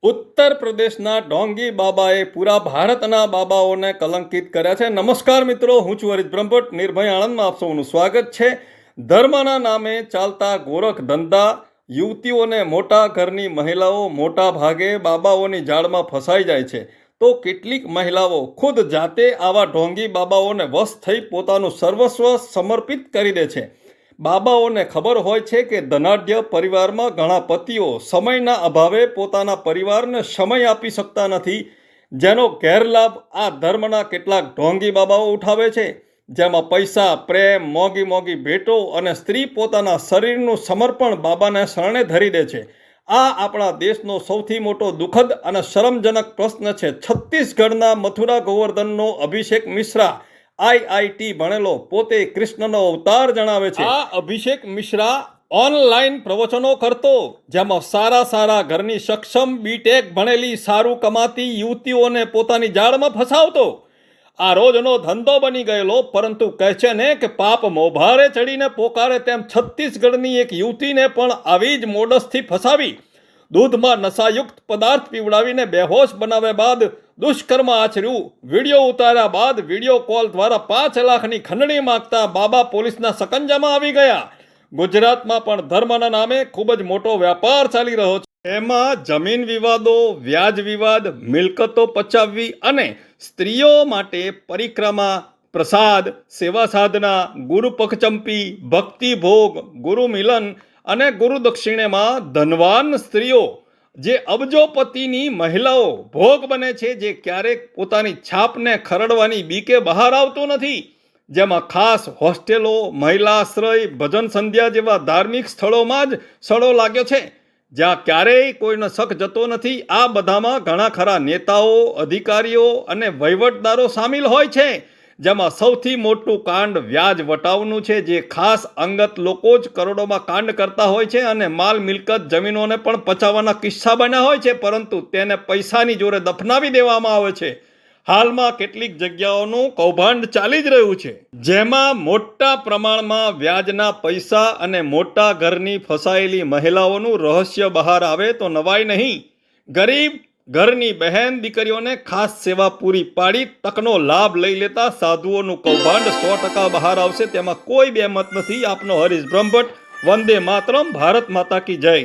ઉત્તર પ્રદેશના ઢોંગી બાબાએ પૂરા ભારતના બાબાઓને કલંકિત કર્યા છે. નમસ્કાર મિત્રો, હું છું હરીશ બ્રહ્મભટ્ટ. નિર્ભય આણંદમાં આપ સૌનું સ્વાગત છે. ધર્મના નામે ચાલતા ગોરખ ધંધા, યુવતીઓને મોટા ઘરની મહિલાઓ મોટા ભાગે બાબાઓની જાળમાં ફસાઈ જાય છે. તો કેટલીક મહિલાઓ ખુદ જાતે આવા ઢોંગી બાબાઓને વશ થઈ પોતાનું સર્વસ્વ સમર્પિત કરી દે છે. બાબાઓને ખબર હોય છે કે ધનાઢ્ય પરિવારમાં ઘણા પતિઓ સમયના અભાવે પોતાના પરિવારને સમય આપી શકતા નથી, જેનો ગેરલાભ આ ધર્મના કેટલાક ઢોંગી બાબાઓ ઉઠાવે છે, જેમાં પૈસા, પ્રેમ, મોંઘી મોંઘી ભેટો અને સ્ત્રી પોતાના શરીરનું સમર્પણ બાબાને શરણે ધરી દે છે. આ આપણા દેશનો સૌથી મોટો દુઃખદ અને શરમજનક પ્રશ્ન છે. છત્તીસગઢના મથુરા ગોવર્ધનનો અભિષેક મિશ્રા IIT ભણેલો, પોતે કૃષ્ણનો અવતાર જણાવે છે. આ અભિષેક મિશ્રા ઓનલાઈન પ્રવચનો કરતો, જેમાં સારા ઘરની સક્ષમ BTech ભણેલી સારું કમાતી યુવતીઓને પોતાની જાળમાં ફસાવતો. આ રોજનો ધંધો બની ગયેલો, પરંતુ કહે છે ને કે પાપ મોભારે ચડીને પોકારે, તેમ છત્તીસગઢની એક યુવતીને પણ આવી જ મોડસથી ફસાવી દૂધમાં નશાયુક્ત પદાર્થ પીવડાવીને બેહોશ બનાવ્યા બાદ દુષ્કર્મ આચર્યું. વિડીયો ઉતાર્યા બાદ વિડીયો કોલ દ્વારા 5 લાખની ખંડણી માંગતા બાબા પોલીસના સકંજામાં આવી ગયા. ગુજરાતમાં પણ ધર્મના નામે ખૂબ જ મોટો વ્યાપાર ચાલી રહ્યો છે. એમાં જમીન વિવાદો, વ્યાજ વિવાદ, મિલકતો પચાવવી અને સ્ત્રીઓ માટે પરિક્રમા, પ્રસાદ, સેવા સાધના, ગુરુ પખચંપી, ભક્તિ ભોગ, ગુરુ મિલન અને ગુરુ દક્ષિણેમાં ધનવાન સ્ત્રીઓ, જે અબજોપતિની મહિલાઓ ભોગ બને છે, જે ક્યારેક પોતાની છાપને ખરડવાની બીકે બહાર આવતું નથી. જેમાં ખાસ હોસ્ટેલો, મહિલા આશ્રય, ભજન સંધ્યા જેવા ધાર્મિક સ્થળોમાં જ સડો લાગ્યો છે, જ્યાં ક્યારેય કોઈનો શક જતો નથી. આ બધામાં ઘણા ખરા નેતાઓ, અધિકારીઓ અને વહીવટદારો સામેલ હોય છે, જેમાં સૌથી મોટું કાંડ વ્યાજ વટાવનું છે, જે ખાસ અંગત લોકો જ કરોડોમાં કાંડ કરતા હોય છે અને માલ મિલકત જમીનોને પણ પચાવવાના કિસ્સા બન્યા હોય છે, પરંતુ તેને પૈસાની જોરે દફનાવી દેવામાં આવે છે. હાલમાં કેટલીક જગ્યાઓનું કૌભાંડ ચાલી જ રહ્યું છે, જેમાં મોટા પ્રમાણમાં વ્યાજના પૈસા અને મોટા ઘરની ફસાયેલી મહિલાઓનું રહસ્ય બહાર આવે તો નવાઈ નહીં. ગરીબ ઘરની બહેન દીકરીઓને ખાસ સેવા પૂરી પાડી તકનો લાભ લઈ લેતા સાધુઓનું કૌભાંડ 100% બહાર આવશે, તેમાં કોઈ બેમત નથી. આપનો હરીશ બ્રહ્મભટ્ટ. વંદે માતરમ. ભારત માતા કી જય.